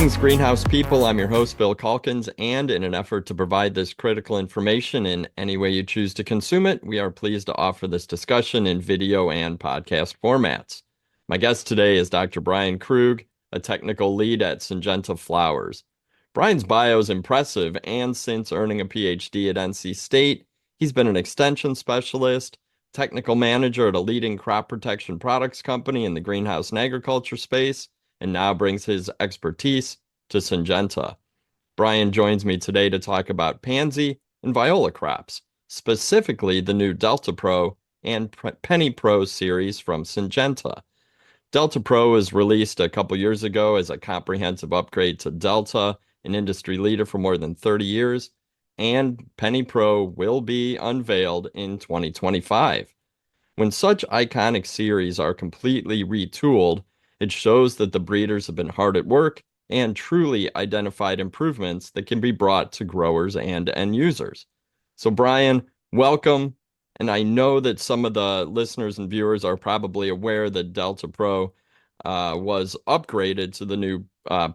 Greetings, greenhouse people. I'm your host, Bill Calkins, and in an effort to provide this critical information in any way you choose to consume it, we are pleased to offer this discussion in video and podcast formats. My guest today is Dr. Brian Krug, a technical lead at Syngenta Flowers. Brian's bio is impressive, and since earning a PhD at NC State, he's been an extension specialist, technical manager at a leading crop protection products company in the greenhouse and agriculture space, and now brings his expertise to Syngenta. Brian joins me today to talk about Pansy and Viola crops, specifically the new Delta Pro and Penny Pro series from Syngenta. Delta Pro was released a couple years ago as a comprehensive upgrade to Delta, an industry leader for more than 30 years, and Penny Pro will be unveiled in 2025. When such iconic series are completely retooled, it shows that the breeders have been hard at work and truly identified improvements that can be brought to growers and end users. So, Brian, welcome. And I know that some of the listeners and viewers are probably aware that Delta Pro was upgraded to the new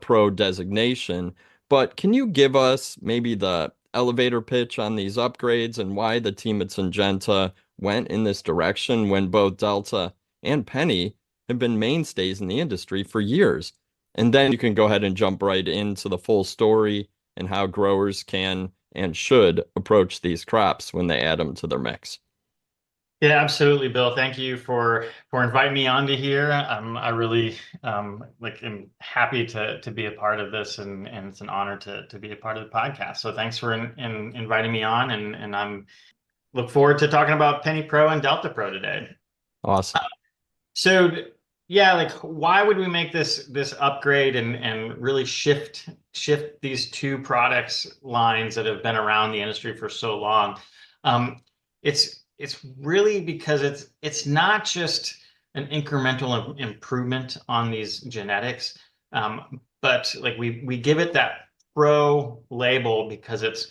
Pro designation. But can you give us maybe the elevator pitch on these upgrades and why the team at Syngenta went in this direction when both Delta and Penny have been mainstays in the industry for years? And then you can go ahead and jump right into the full story and how growers can and should approach these crops when they add them to their mix. Yeah, absolutely, Bill. Thank you for inviting me onto here. I really am happy to be a part of this, and it's an honor to be a part of the podcast. So thanks for inviting me on, and I'm look forward to talking about Penny Pro and Delta Pro today. Awesome. So yeah, like why would we make this upgrade and really shift these two products lines that have been around the industry for so long? It's really because it's not just an incremental improvement on these genetics, but like we give it that pro label because it's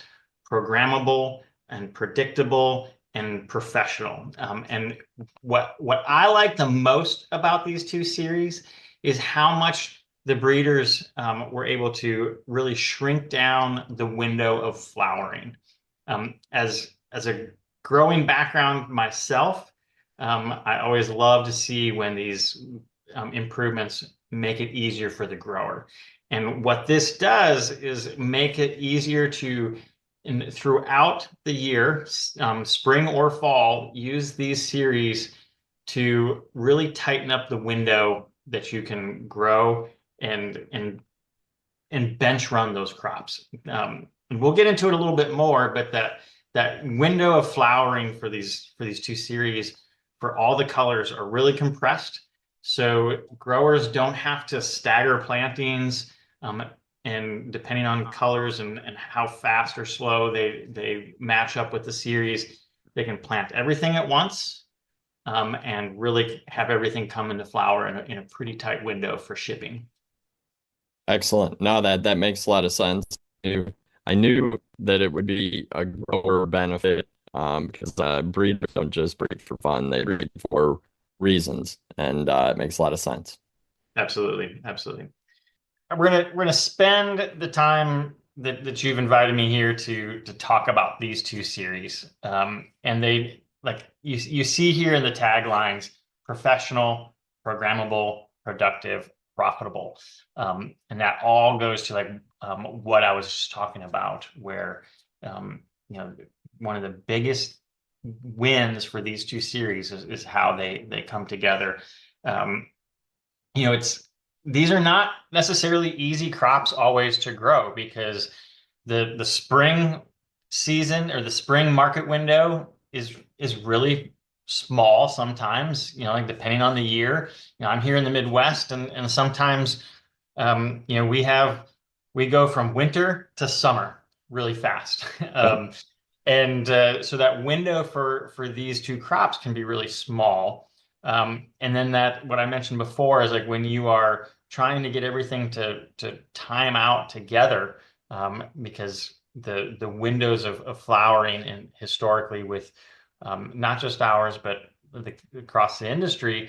programmable and predictable and professional. And what I like the most about these two series is how much the breeders were able to really shrink down the window of flowering. As a growing background myself, I always love to see when these improvements make it easier for the grower. And what this does is make it easier to, throughout the year, spring or fall, use these series to really tighten up the window that you can grow and bench run those crops. And we'll get into it a little bit more, but that window of flowering for these two series for all the colors are really compressed. So growers don't have to stagger plantings, and depending on colors and how fast or slow they match up with the series, they can plant everything at once, and really have everything come into flower in a pretty tight window for shipping. Excellent. No, that makes a lot of sense. I knew that it would be a grower benefit because breeders don't just breed for fun; they breed for reasons, and it makes a lot of sense. Absolutely, absolutely. We're gonna spend the time that you've invited me here to talk about these two series, and they like you see here in the taglines: professional, programmable, productive, profitable, and that all goes to like what I was just talking about, where one of the biggest wins for these two series is how they come together. It's these are not necessarily easy crops always to grow because the spring season or the spring market window is really small sometimes, like depending on the year. I'm here in the Midwest, and sometimes we go from winter to summer really fast. So that window for these two crops can be really small. And then what I mentioned before is like when you are trying to get everything to time out together, because the windows of flowering and historically with not just ours but across the industry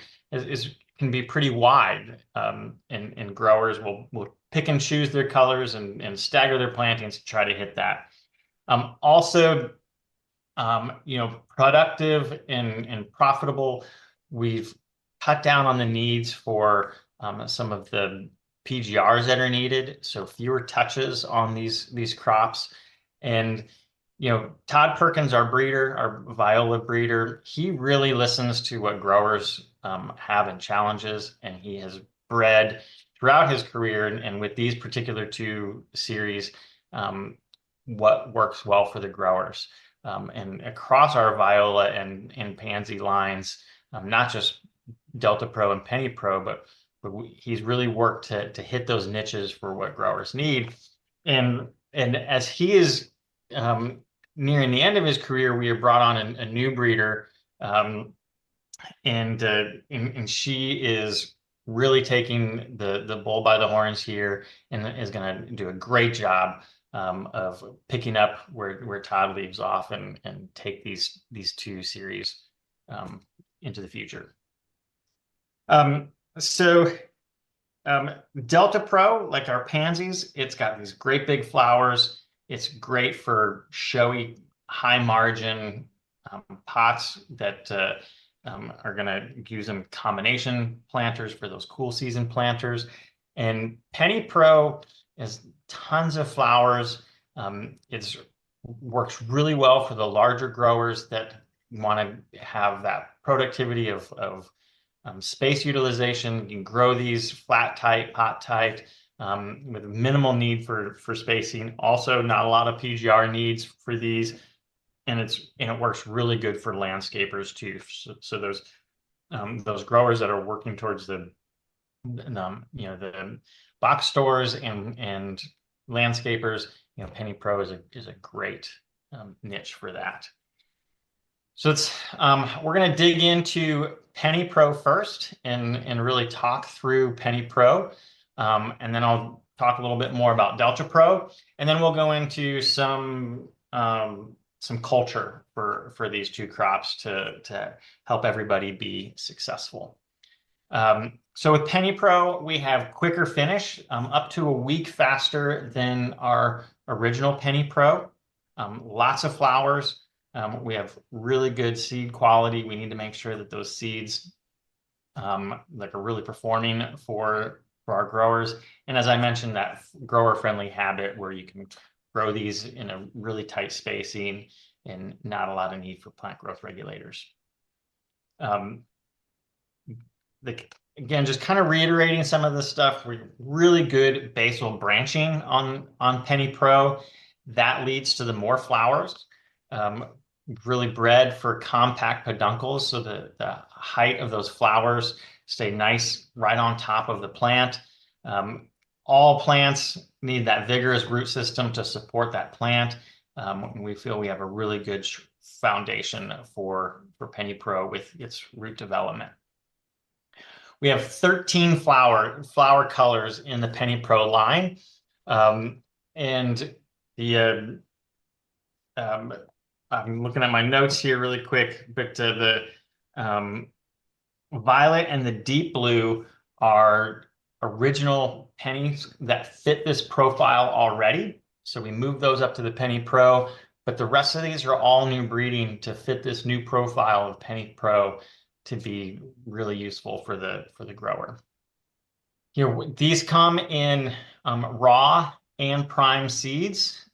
can be pretty wide, and growers will pick and choose their colors and stagger their plantings to try to hit that. Also, productive and profitable. We've cut down on the needs for some of the PGRs that are needed, so fewer touches on these crops. And Todd Perkins, our breeder, our Viola breeder, he really listens to what growers have and challenges, and he has bred throughout his career and with these particular two series what works well for the growers. And across our Viola and Pansy lines, not just Delta Pro and Penny Pro, but he's really worked to hit those niches for what growers need. And as he is nearing the end of his career, we have brought on a new breeder, and she is really taking the bull by the horns here and is going to do a great job of picking up where Todd leaves off and take these two series into the future. Delta Pro, like our pansies, it's got these great big flowers. It's great for showy, high margin pots that are going to use them combination planters for those cool season planters. And Penny Pro is tons of flowers. It works really well for the larger growers that want to have that productivity of space utilization. You can grow these flat tight, pot tight, with minimal need for spacing. Also, not a lot of PGR needs for these, and it works really good for landscapers too. So those growers that are working towards the box stores and landscapers, Penny Pro is a great niche for that. So we're going to dig into Penny Pro first and really talk through Penny Pro, and then I'll talk a little bit more about Delta Pro, and then we'll go into some culture for these two crops to help everybody be successful. So with Penny Pro, we have quicker finish, up to a week faster than our original Penny Pro. Lots of flowers. We have really good seed quality. We need to make sure that those seeds are really performing for our growers. And as I mentioned, that grower-friendly habit where you can grow these in a really tight spacing and not a lot of need for plant growth regulators. Again, just kind of reiterating some of the stuff, we're really good basal branching on Penny Pro. That leads to the more flowers. Really bred for compact peduncles, so the height of those flowers stay nice right on top of the plant. All plants need that vigorous root system to support that plant. We feel we have a really good foundation for Penny Pro with its root development. We have 13 flower colors in the Penny Pro line, and I'm looking at my notes here really quick, but the violet and the deep blue are original pennies that fit this profile already. So we moved those up to the Penny Pro, but the rest of these are all new breeding to fit this new profile of Penny Pro to be really useful for the grower. These come in raw and prime seeds.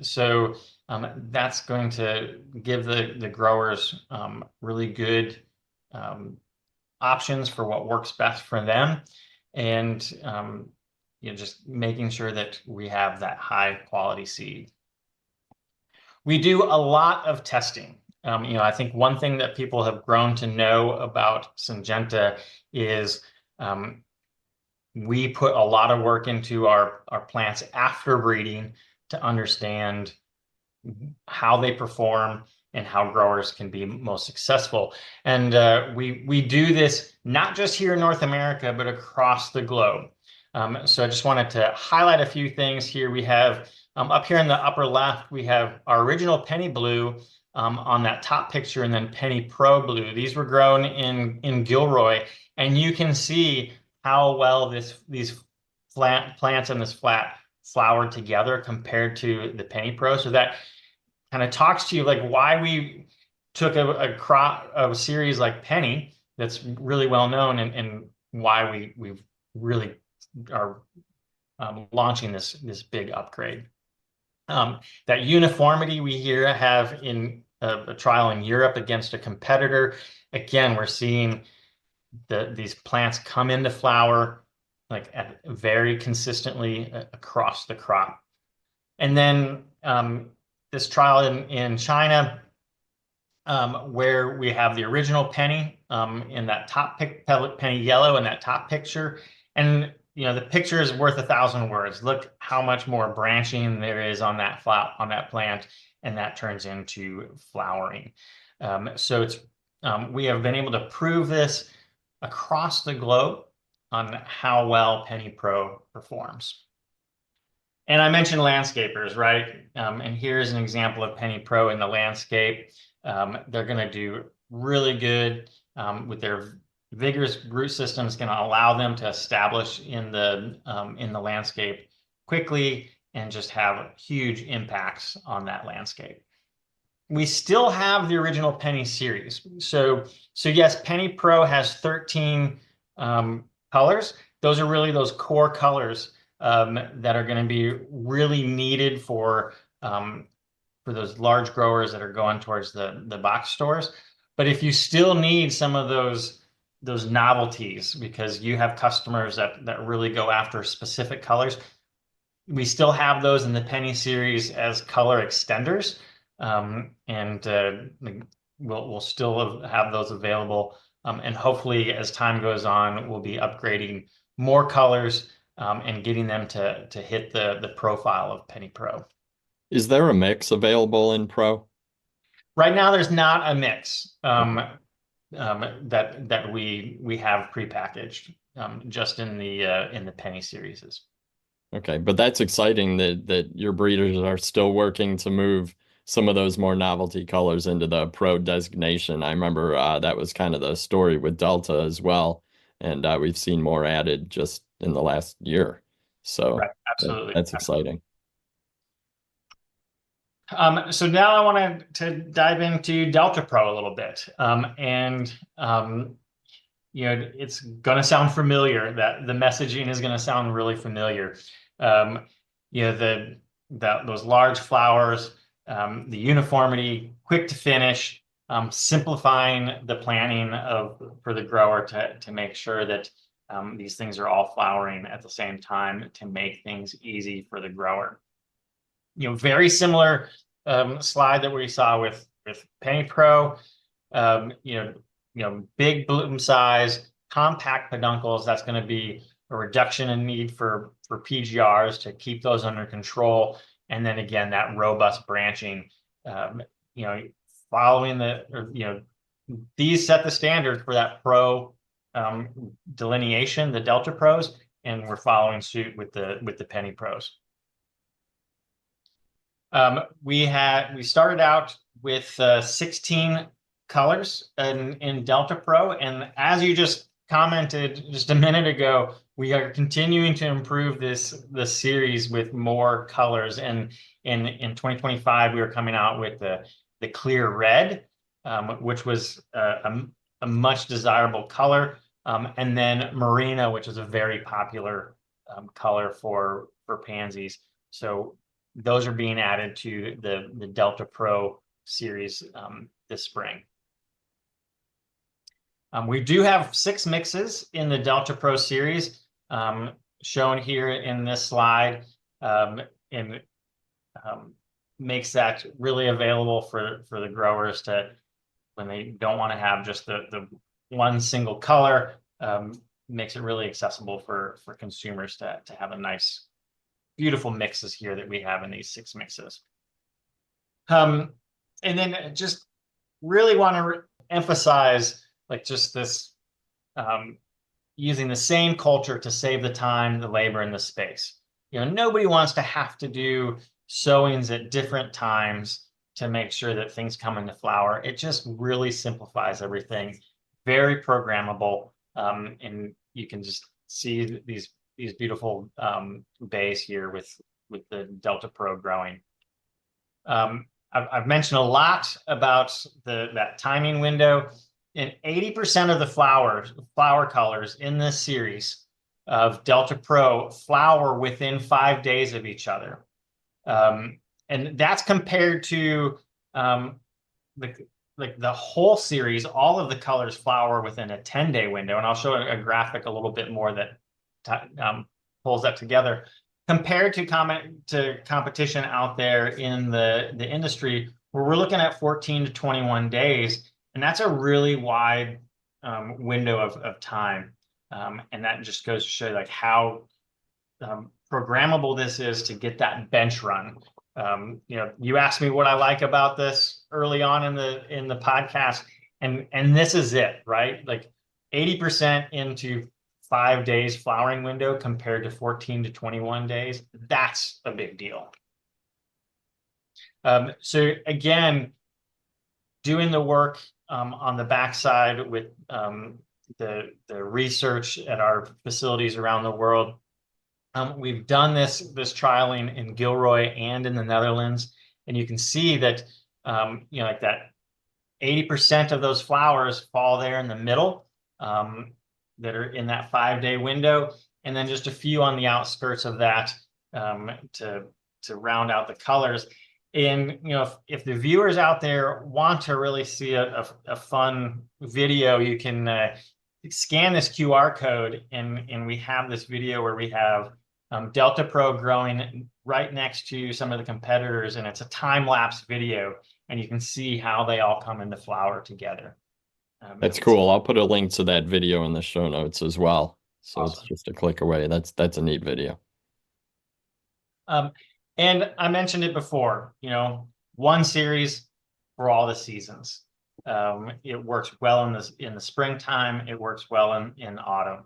So that's going to give the growers really good options for what works best for them, and just making sure that we have that high quality seed. We do a lot of testing. I think one thing that people have grown to know about Syngenta is we put a lot of work into our plants after breeding to understand how they perform and how growers can be most successful. And we do this not just here in North America, but across the globe. So I just wanted to highlight a few things here. We have up here in the upper left, we have our original Penny Blue on that top picture, and then Penny Pro Blue. These were grown in Gilroy, and you can see how well these flat plants and this flat flower together compared to the Penny Pro. So that kind of talks to you like why we took a crop of a series like Penny that's really well known, and why we really are launching this big upgrade. That uniformity we here have in a trial in Europe against a competitor. Again, we're seeing these plants come into flower like very consistently across the crop. And then this trial in China, where we have the original Penny in that top Penny yellow in that top picture. And the picture is worth 1,000 words. Look how much more branching there is on that plant, and that turns into flowering. So it's we have been able to prove this across the globe on how well Penny Pro performs. And I mentioned landscapers, right? And here's an example of Penny Pro in the landscape. They're going to do really good with their vigorous root system. Is going to allow them to establish in the landscape quickly and just have huge impacts on that landscape. We still have the original Penny series. So yes, Penny Pro has 13 colors. Those are really those core colors that are going to be really needed for those large growers that are going towards the box stores. But if you still need some of those novelties because you have customers that really go after specific colors, we still have those in the Penny series as color extenders, and we'll still have those available. And hopefully, as time goes on, we'll be upgrading more colors and getting them to hit the profile of Penny Pro. Is there a mix available in Pro? Right now, there's not a mix that we have prepackaged, just in the Penny series. Okay, but that's exciting that your breeders are still working to move some of those more novelty colors into the Pro designation. I remember that was kind of the story with Delta as well, and we've seen more added just in the last year. So right, absolutely, that's exciting. So now I wanted to dive into Delta Pro a little bit, it's going to sound familiar. That the messaging is going to sound really familiar. Those large flowers, the uniformity, quick to finish, simplifying the planning for the grower to make sure that these things are all flowering at the same time to make things easy for the grower. Very similar slide that we saw with Penny Pro. Big bloom size, compact peduncles. That's going to be a reduction in need for PGRs to keep those under control. And then again, that robust branching, following these set the standard for that Pro delineation, the Delta Pros, and we're following suit with the Penny Pros. We started out with 16 colors in Delta Pro, and as you just commented just a minute ago, we are continuing to improve this series with more colors. And in 2025, we were coming out with the clear red, which was a much desirable color, and then Marina, which is a very popular color for pansies. So those are being added to the Delta Pro series this spring. We do have 6 mixes in the Delta Pro series, shown here in this slide, and makes that really available for the growers to, when they don't want to have just the one single color, makes it really accessible for consumers to have a nice, beautiful mixes here that we have in these 6 mixes. And then just really want to emphasize just this using the same culture to save the time, the labor, and the space. Nobody wants to have to do sowings at different times to make sure that things come into flower. It just really simplifies everything, very programmable, and you can just see these these beautiful bays here with the Delta Pro growing. I've mentioned a lot about that timing window, and 80% of the flower colors in this series of Delta Pro flower within 5 days of each other. And that's compared to the whole series, all of the colors flower within a 10-day window. And I'll show a graphic a little bit more that pulls that together. Compared to competition out there in the industry, where we're looking at 14 to 21 days, and that's a really wide window of time. And that just goes to show like how programmable this is to get that bench run. You asked me what I like about this early on in the podcast, and this is it, right? Like 80% into 5 days flowering window compared to 14 to 21 days. That's a big deal. So again, doing the work on the backside with the research at our facilities around the world. We've done this trialing in Gilroy and in the Netherlands, and you can see that like that 80% of those flowers fall there in the middle that are in that 5-day window, and then just a few on the outskirts of that to round out the colors. And if the viewers out there want to really see a fun video, you can scan this QR code, and we have this video where we have Delta Pro growing right next to some of the competitors, and it's a time-lapse video, and you can see how they all come into flower together. That's cool. I'll put a link to that video in the show notes as well. So awesome. It's just a click away. That's a neat video. And I mentioned it before, one series for all the seasons. It works well in the springtime. It works well in autumn.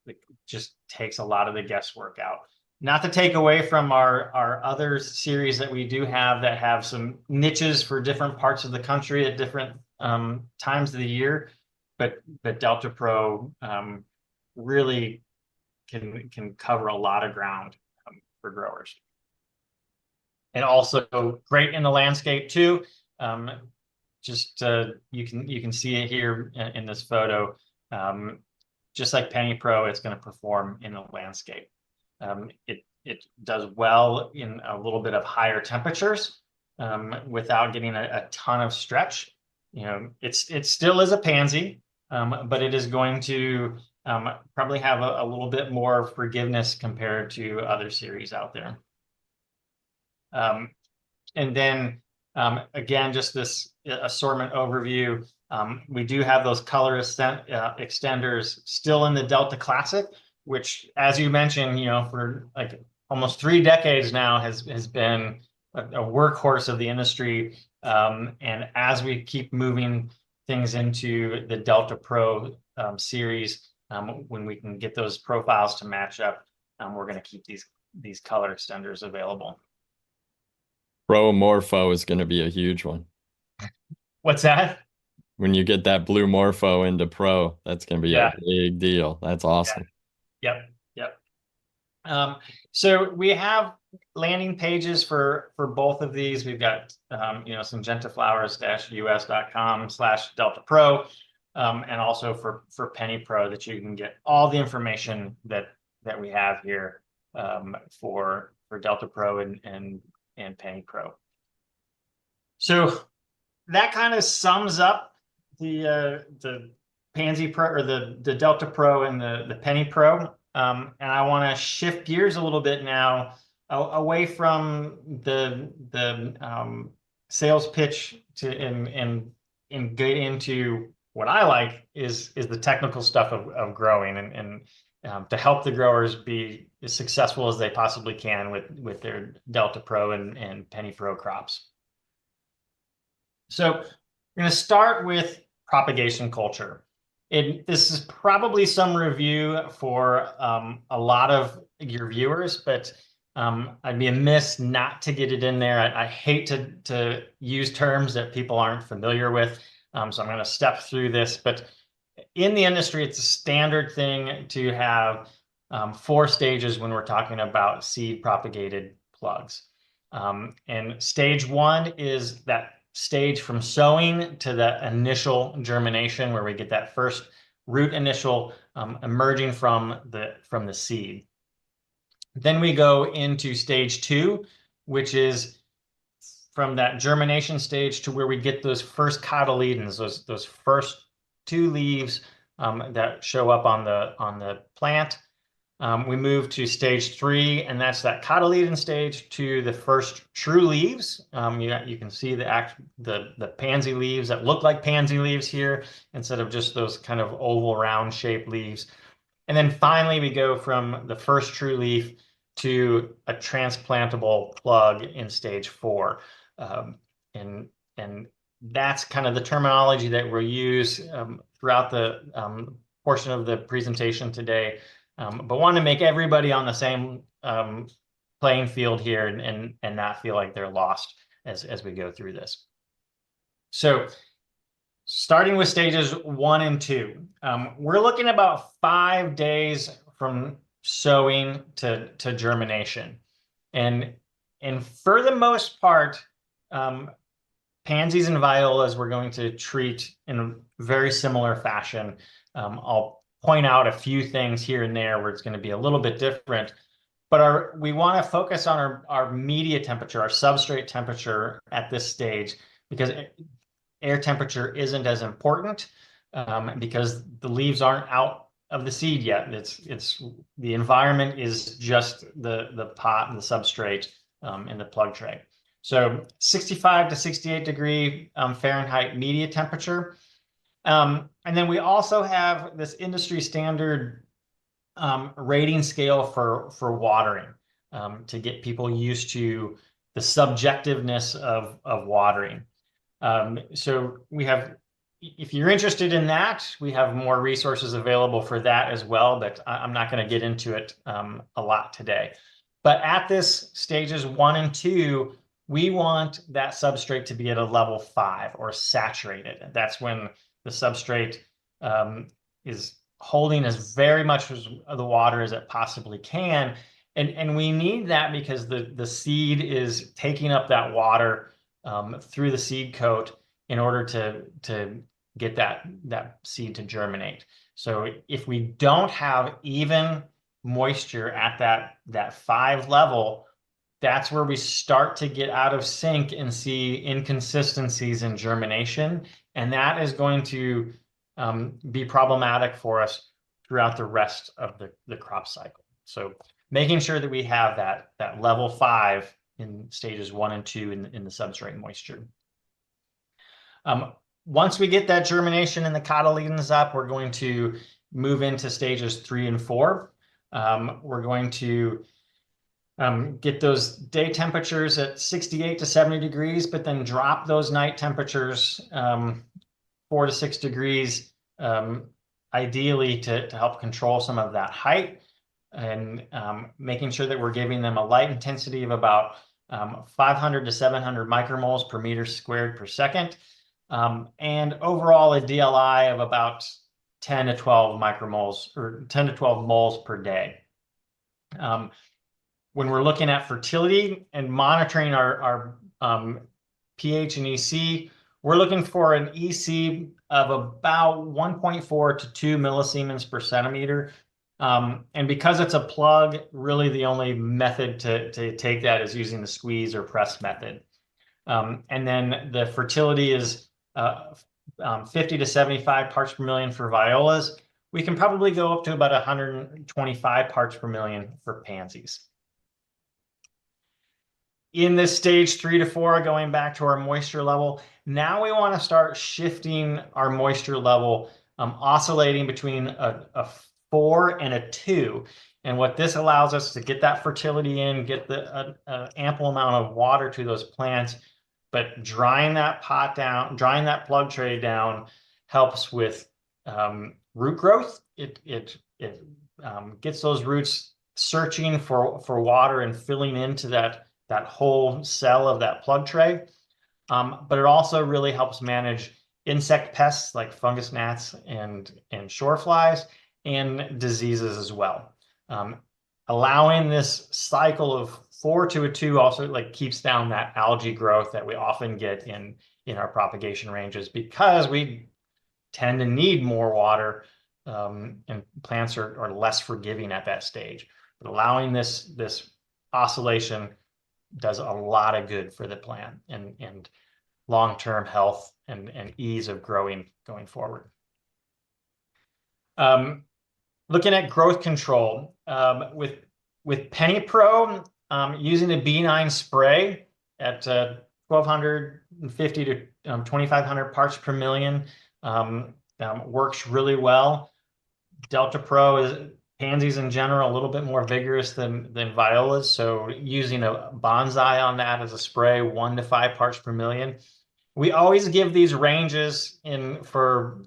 It just takes a lot of the guesswork out. Not to take away from our other series that we do have that have some niches for different parts of the country at different times of the year, but Delta Pro really can cover a lot of ground for growers. And also great in the landscape too. You can see it here in this photo. Just like Penny Pro, it's going to perform in the landscape. It does well in a little bit of higher temperatures without getting a ton of stretch. It still is a pansy, but it is going to probably have a little bit more forgiveness compared to other series out there. And then again, just this assortment overview. We do have those color extenders still in the Delta Classic, which, as you mentioned, for like almost 3 decades now has been a workhorse of the industry. And as we keep moving things into the Delta Pro series, when we can get those profiles to match up, we're going to keep these color extenders available. Pro Morpho is going to be a huge one. What's that? When you get that blue Morpho into Pro, that's going to be a big deal. That's awesome. Yep. So we have landing pages for both of these. We've got syngentaflowers-us.com/Delta Pro, and also for Penny Pro, that you can get all the information that we have here for Delta Pro and Penny Pro. So that kind of sums up the Pansy Pro, or the Delta Pro and the Penny Pro. And I want to shift gears a little bit now away from the sales pitch and get into what I like is the technical stuff of growing and to help the growers be as successful as they possibly can with their Delta Pro and Penny Pro crops. So we're going to start with propagation culture. This is probably some review for a lot of your viewers, but I'd be amiss not to get it in there. I hate to use terms that people aren't familiar with, so I'm going to step through this. But in the industry, it's a standard thing to have 4 stages when we're talking about seed propagated plugs. And stage 1 is that stage from sowing to the initial germination, where we get that first root initial emerging from the seed. Then we go into stage 2, which is from that germination stage to where we get those first cotyledons, those first 2 leaves that show up on the plant. We move to stage 3, and that's that cotyledon stage to the first true leaves. You can see the pansy leaves that look like pansy leaves here, instead of just those kind of oval round shaped leaves. And then finally, we go from the first true leaf to a transplantable plug in stage 4. And that's kind of the terminology that we'll use throughout the portion of the presentation today. But want to make everybody on the same playing field here, and not feel like they're lost as we go through this. So starting with stages 1 and 2, we're looking about 5 days from sowing to germination. And for the most part, pansies and violas we're going to treat in a very similar fashion. I'll point out a few things here and there where it's going to be a little bit different, but we want to focus on our media temperature, our substrate temperature at this stage, because air temperature isn't as important, because the leaves aren't out of the seed yet. It's the environment is just the pot and the substrate in the plug tray. So 65 to 68 degree Fahrenheit media temperature. And then we also have this industry standard rating scale for watering, to get people used to the subjectiveness of watering. So we have, if you're interested in that, we have more resources available for that as well, but I'm not going to get into it a lot today. But at this stages 1 and 2, we want that substrate to be at a level 5 or saturated. That's when the substrate is holding as very much of the water as it possibly can. And we need that because the seed is taking up that water through the seed coat in order to get that seed to germinate. So if we don't have even moisture at that 5 level, that's where we start to get out of sync and see inconsistencies in germination. And that is going to be problematic for us throughout the rest of the crop cycle. So making sure that we have that level 5 in stages 1 and 2 in the substrate moisture. Once we get that germination and the cotyledons up, we're going to move into stages 3 and 4. We're going to get those day temperatures at 68 to 70 degrees, but then drop those night temperatures 4 to 6 degrees, ideally to help control some of that height, and making sure that we're giving them a light intensity of about 500 to 700 micromoles per meter squared per second, and overall a DLI of about 10 to 12 micromoles, or 10 to 12 moles per day. When we're looking at fertility and monitoring our pH and EC, we're looking for an EC of about 1.4 to 2 millisiemens per centimeter. And because it's a plug, really the only method to take that is using the squeeze or press method. And then the fertility is 50 to 75 parts per million for violas. We can probably go up to about 125 parts per million for pansies. In this stage 3 to 4, going back to our moisture level, now we want to start shifting our moisture level, oscillating between a 4 and a 2. And what this allows us to get that fertility in, get the ample amount of water to those plants, but drying that pot down, drying that plug tray down, helps with root growth. It gets those roots searching for water and filling into that whole cell of that plug tray. But it also really helps manage insect pests like fungus gnats and shore flies, and diseases as well. Allowing this cycle of 4-2 also like keeps down that algae growth that we often get in our propagation ranges, because we tend to need more water, and plants are less forgiving at that stage. But allowing this oscillation does a lot of good for the plant and long-term health and ease of growing going forward. Looking at growth control, with Penny Pro, using a B9 spray at 1,250 to 2,500 parts per million works really well. Delta Pro is Pansies in general a little bit more vigorous than Violas, so using a bonsai on that as a spray, 1 to 5 parts per million. We always give these ranges for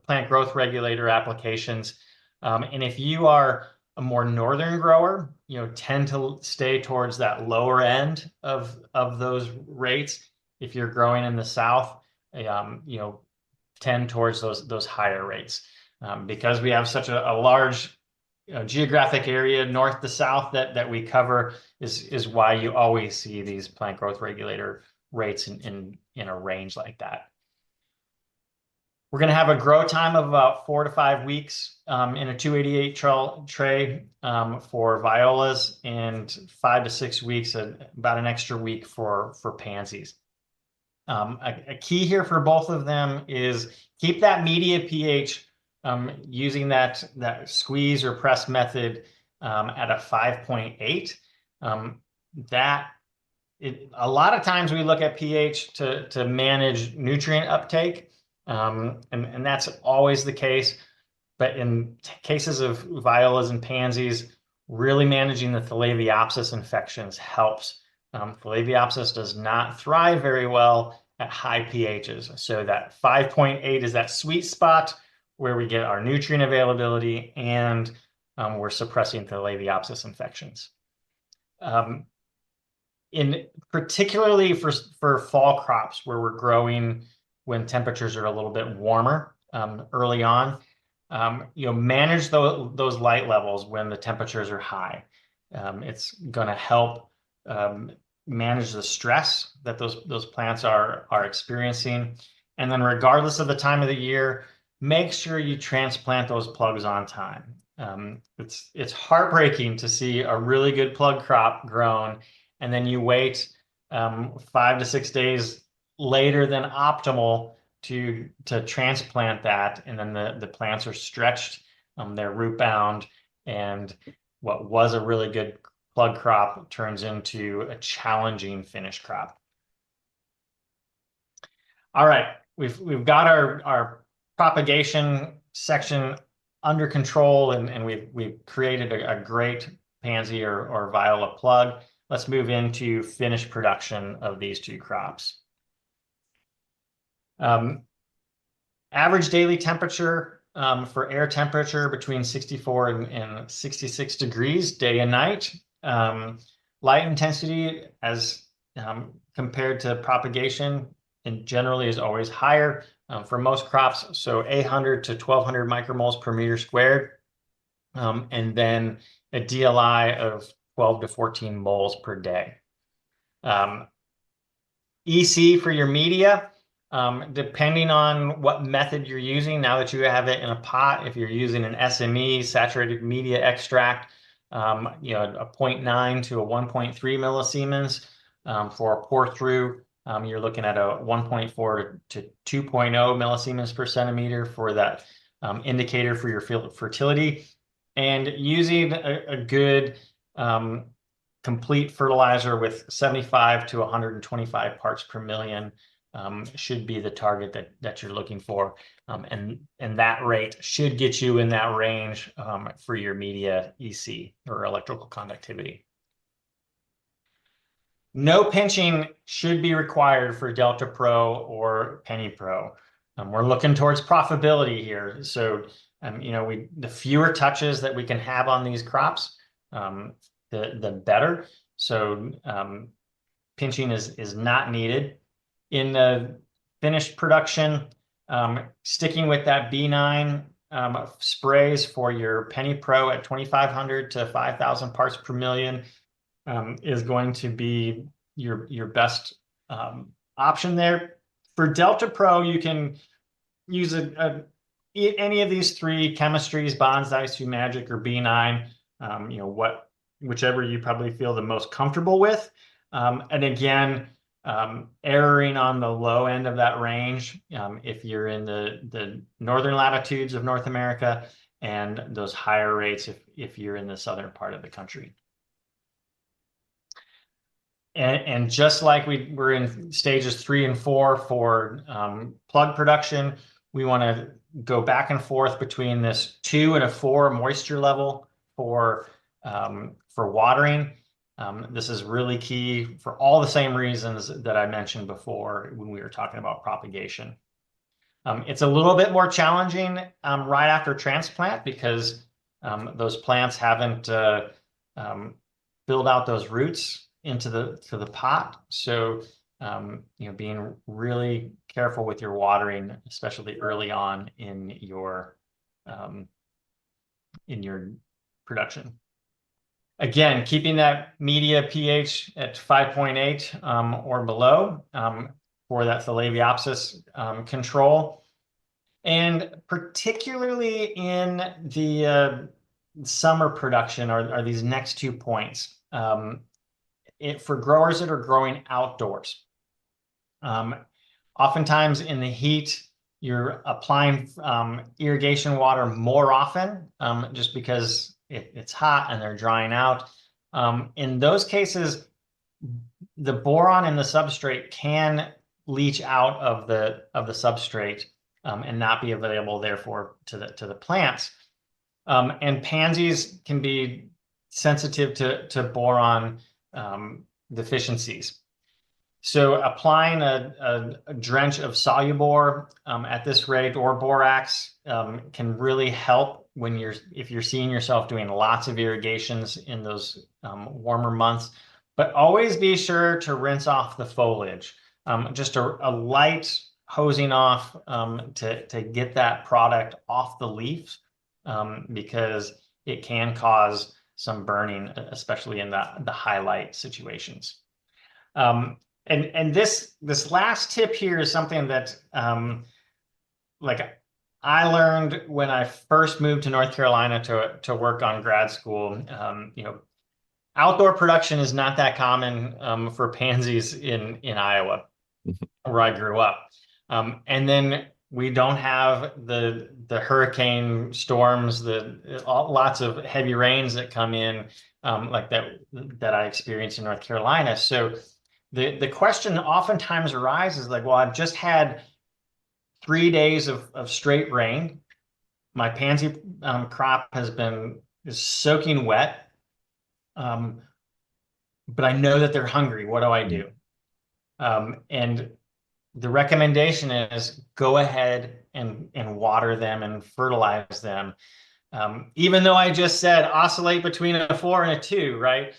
plant growth regulator applications. And if you are a more northern grower, tend to stay towards that lower end of those rates. If you're growing in the south, tend towards those higher rates. Because we have such a large geographic area north to south that we cover is why you always see these plant growth regulator rates in a range like that. We're going to have a grow time of about 4 to 5 weeks in a 288 tray for violas, and 5 to 6 weeks, about an extra week for pansies. A key here for both of them is keep that media pH using that squeeze or press method at a 5.8. A lot of times we look at pH to manage nutrient uptake. And that's always the case, but in cases of violas and pansies, really managing the Phalaenopsis infections helps. Phalaenopsis does not thrive very well at high pHs, so that 5.8 is that sweet spot where we get our nutrient availability and we're suppressing Phalaenopsis infections. Particularly for fall crops where we're growing when temperatures are a little bit warmer early on, manage those light levels when the temperatures are high. It's going to help manage the stress that those plants are experiencing. And then regardless of the time of the year, make sure you transplant those plugs on time. It's heartbreaking to see a really good plug crop grown, and then you wait 5 to 6 days later than optimal to transplant that, and then the plants are stretched, they're root bound, and what was a really good plug crop turns into a challenging finished crop. All right, we've got our propagation section under control, and we've created a great pansy or viola plug. Let's move into finished production of these two crops. Average daily temperature for air temperature between 64 and 66 degrees day and night. Light intensity as compared to propagation and generally is always higher for most crops, so 800 to 1200 micromoles per meter squared, and then a DLI of 12 to 14 moles per day. EC for your media, depending on what method you're using, now that you have it in a pot, if you're using an SME, saturated media extract, a 0.9 to a 1.3 millisiemens. For a pour through, you're looking at a 1.4 to 2.0 millisiemens per centimeter for that indicator for your fertility. And using a good complete fertilizer with 75 to 125 parts per million should be the target that you're looking for. And that rate should get you in that range for your media EC or electrical conductivity. No pinching should be required for Delta Pro or Penny Pro. We're looking towards profitability here. So, the fewer touches that we can have on these crops, the better. So pinching is not needed. In the finished production, sticking with that B9 sprays for your Penny Pro at 2,500 to 5,000 parts per million is going to be your best option there. For Delta Pro, you can use any of these three chemistries: Bonds, Ice, Magic, or B9. Whichever you probably feel the most comfortable with. And again, erring on the low end of that range if you're in the northern latitudes of North America, and those higher rates if you're in the southern part of the country. And just like we're in stages 3 and 4 for plug production, we want to go back and forth between this 2 and a 4 moisture level for watering. This is really key for all the same reasons that I mentioned before when we were talking about propagation. It's a little bit more challenging right after transplant because those plants haven't filled out those roots into the pot. So being really careful with your watering, especially early on in your production. Again, keeping that media pH at 5.8 or below for that Phalaenopsis control. And particularly in the summer production are these next 2 points. For growers that are growing outdoors. Oftentimes in the heat, you're applying irrigation water more often just because it's hot and they're drying out. In those cases, the boron in the substrate can leach out of the substrate and not be available, therefore, to the plants. And pansies can be sensitive to boron deficiencies. So applying a drench of Solubor at this rate, or borax, can really help if you're seeing yourself doing lots of irrigations in those warmer months. But always be sure to rinse off the foliage. Just a light hosing off to get that product off the leaves because it can cause some burning, especially in the highlight situations. And this last tip here is something that I learned when I first moved to North Carolina to work on grad school. Outdoor production is not that common for pansies in Iowa, where I grew up. And then we don't have the hurricane storms, lots of heavy rains that come in like that I experienced in North Carolina. So the question oftentimes arises like, well, I've just had 3 days of straight rain. My pansy crop is soaking wet, but I know that they're hungry. What do I do? And the recommendation is go ahead and water them and fertilize them. Even though I just said oscillate between a 4 and a 2, right?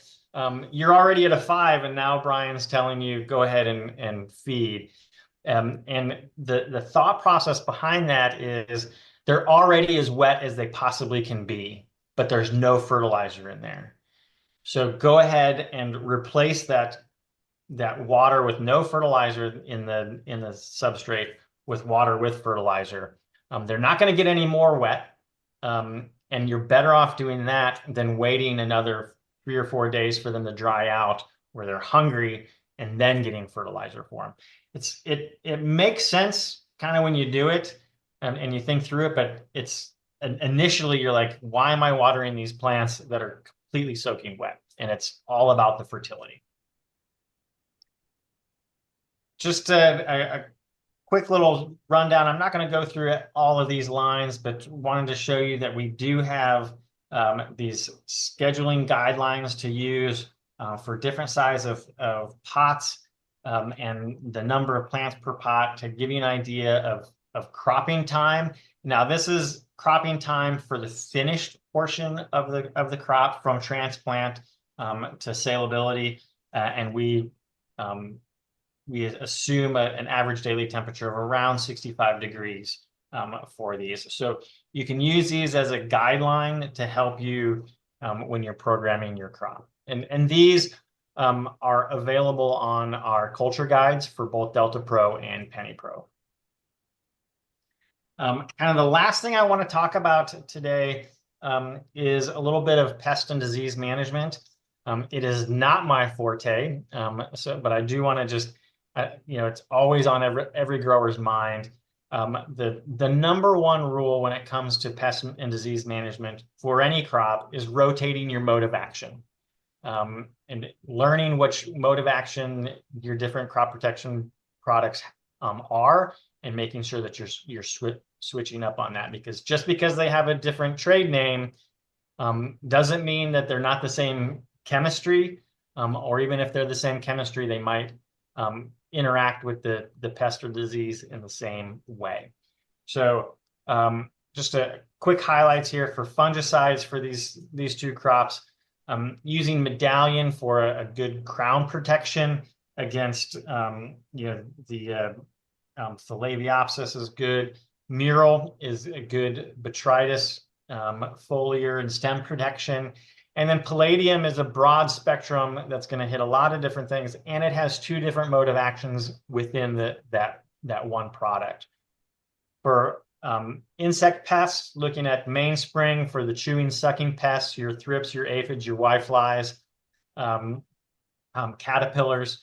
You're already at a 5, and now Brian's telling you go ahead and feed. And the thought process behind that is they're already as wet as they possibly can be, but there's no fertilizer in there. So go ahead and replace that water with no fertilizer in the substrate with water with fertilizer. They're not going to get any more wet, and you're better off doing that than waiting another 3 or 4 days for them to dry out where they're hungry and then getting fertilizer for them. It makes sense kind of when you do it and you think through it, but initially you're like, why am I watering these plants that are completely soaking wet? And it's all about the fertility. Just a quick little rundown. I'm not going to go through all of these lines, but wanted to show you that we do have these scheduling guidelines to use for different size of pots and the number of plants per pot to give you an idea of cropping time. Now, this is cropping time for the finished portion of the crop from transplant to salability, and we we assume an average daily temperature of around 65 degrees for these. So you can use these as a guideline to help you when you're programming your crop. And these are available on our culture guides for both Delta Pro and Penny Pro. Kind of the last thing I want to talk about today is a little bit of pest and disease management. It is not my forte, but I do want to just, it's always on every grower's mind. The number one rule when it comes to pest and disease management for any crop is rotating your mode of action. And learning which mode of action your different crop protection products are, and making sure that you're switching up on that, because just because they have a different trade name doesn't mean that they're not the same chemistry, or even if they're the same chemistry, they might interact with the pest or disease in the same way. So just a quick highlights here for fungicides for these two crops. Using Medallion for a good crown protection against the Phalaenopsis is good. Mural is a good botrytis, foliar and stem protection. And then Palladium is a broad spectrum that's going to hit a lot of different things, and it has two different mode of actions within that one product. For insect pests, looking at mainspring for the chewing, sucking pests, your thrips, your aphids, your whiteflies, caterpillars,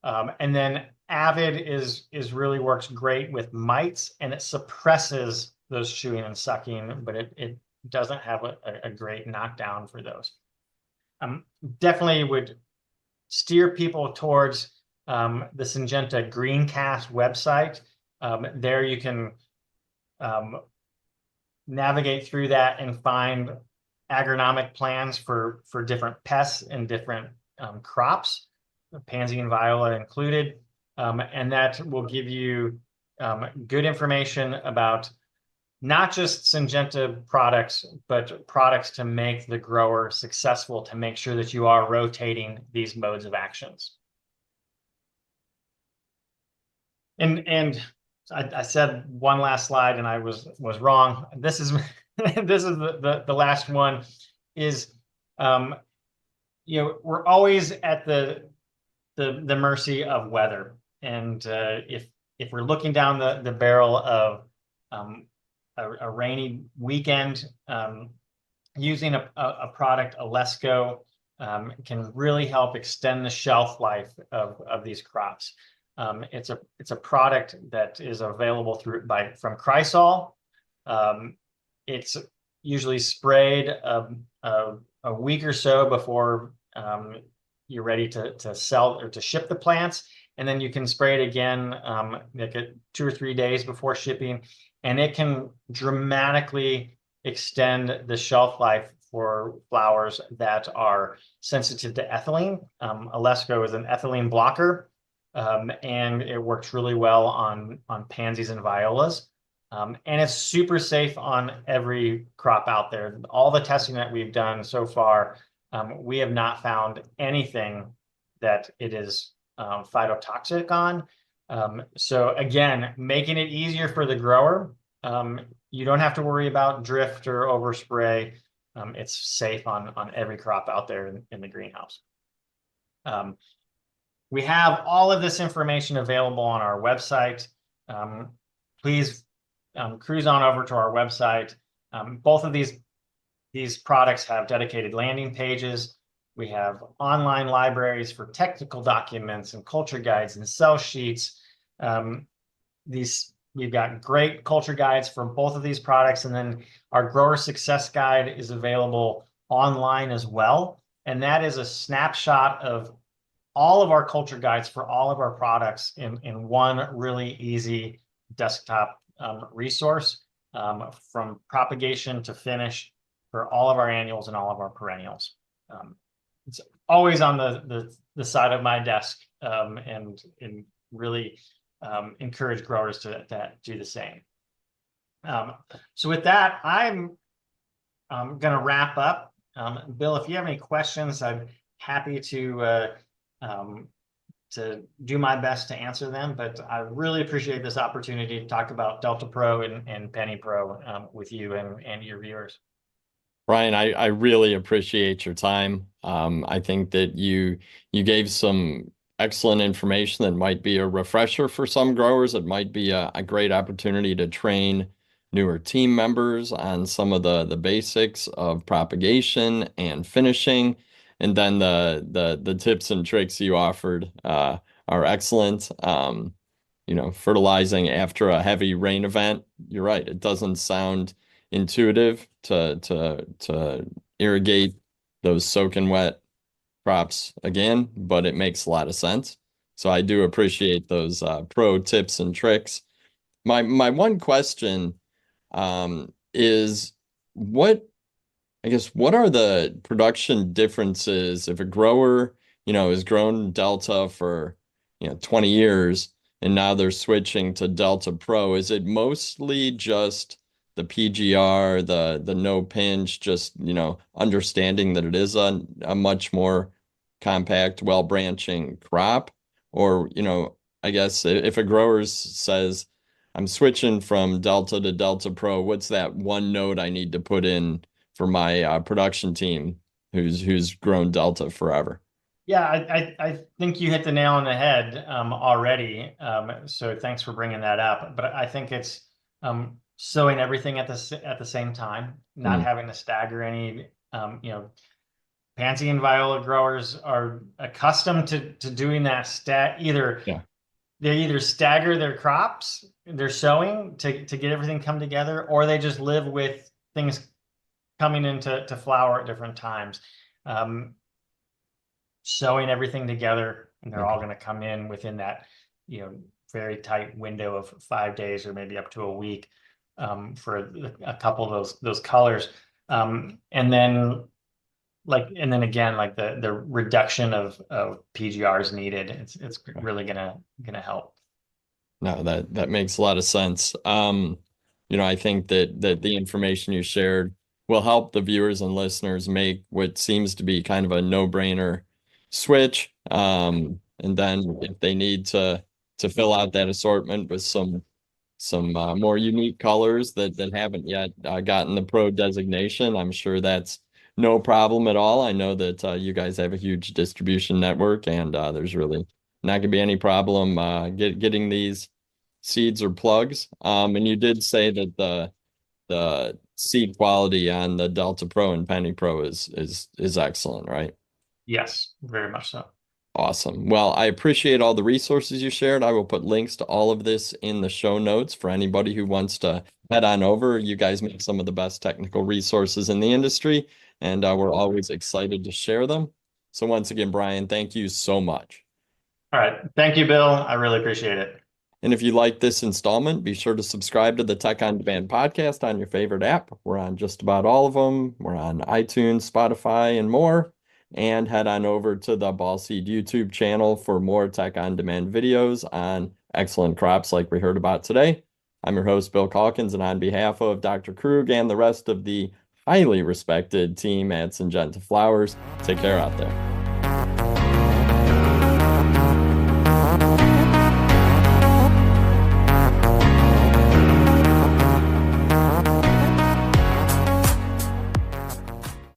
and then Avid is really works great with mites, and it suppresses those chewing and sucking, but it doesn't have a great knockdown for those. Definitely would steer people towards the Syngenta Greencast website. There you can navigate through that and find agronomic plans for different pests and different crops, Pansy and Viola included, and that will give you good information about not just Syngenta products, but products to make the grower successful, to make sure that you are rotating these modes of actions. And I said one last slide and I was wrong. This is this is the last one. Is we're always at the mercy of weather, and if we're looking down the barrel of a rainy weekend, using a product, Alesco, can really help extend the shelf life of these crops. It's a product that is available from Chrysol. It's usually sprayed a week or so before you're ready to sell or to ship the plants, and then you can spray it again like 2 or 3 days before shipping, and it can dramatically extend the shelf life for flowers that are sensitive to ethylene. Alesco is an ethylene blocker. And it works really well on pansies and violas. And it's super safe on every crop out there. All the testing that we've done so far, we have not found anything that it is phytotoxic on. So again, making it easier for the grower. You don't have to worry about drift or overspray. It's safe on every crop out there in the greenhouse. We have all of this information available on our website. Please cruise on over to our website. Both of these products have dedicated landing pages. We have online libraries for technical documents and culture guides and sell sheets. We've got great culture guides for both of these products, and then our grower success guide is available online as well. And that is a snapshot of all of our culture guides for all of our products in one really easy desktop resource, from propagation to finish for all of our annuals and all of our perennials. It's always on the side of my desk, and really encourage growers to do the same. So with that, I'm going to wrap up. Bill, if you have any questions, I'm happy to to do my best to answer them, but I really appreciate this opportunity to talk about Delta Pro and Penny Pro with you and your viewers. Brian, I really appreciate your time. I think that you gave some excellent information that might be a refresher for some growers. It might be a great opportunity to train newer team members on some of the basics of propagation and finishing. And then the tips and tricks you offered are excellent. Fertilizing after a heavy rain event, you're right. It doesn't sound intuitive to irrigate those soaking wet crops again, but it makes a lot of sense. So I do appreciate those pro tips and tricks. My one question is what I guess what are the production differences if a grower, has grown Delta for, 20 years and now they're switching to Delta Pro? Is it mostly just the PGR, the no pinch, just, understanding that it is a much more compact, well branching crop? Or, I guess if a grower says, I'm switching from Delta to Delta Pro, what's that one note I need to put in for my production team who's grown Delta forever? Yeah, I think you hit the nail on the head already. So thanks for bringing that up. But I think it's sowing everything at the same time, not Mm, having to stagger any. Pansy and Viola growers are accustomed to doing that yeah. they either stagger their crops, their sowing to get everything come together, or they just live with things coming into flower at different times. Sewing everything together, and they're all Okay. going to come in within that, very tight window of 5 days or maybe up to a week for a couple of those colors. And then again, like the reduction of PGRs needed, it's really gonna help. No, that makes a lot of sense. I think that the information you shared will help the viewers and listeners make what seems to be kind of a no-brainer switch. And then if they need to fill out that assortment with some more unique colors that haven't yet gotten the pro designation, I'm sure that's no problem at all. I know that you guys have a huge distribution network, and there's really not going to be any problem getting these seeds or plugs. And you did say that the seed quality on the Delta Pro and Penny Pro is excellent, right? Yes, very much so. Awesome. Well, I appreciate all the resources you shared. I will put links to all of this in the show notes for anybody who wants to head on over. You guys make some of the best technical resources in the industry, and we're always excited to share them. So once again, Brian, thank you so much. All right. Thank you, Bill. I really appreciate it. And if you like this installment, be sure to subscribe to the Tech on Demand podcast on your favorite app. We're on just about all of them. We're on iTunes, Spotify, and more. And head on over to the Ballseed YouTube channel for more Tech on Demand videos on excellent crops like we heard about today. I'm your host, Bill Calkins, and on behalf of Dr. Krug and the rest of the highly respected team at Syngenta Flowers, take care out there.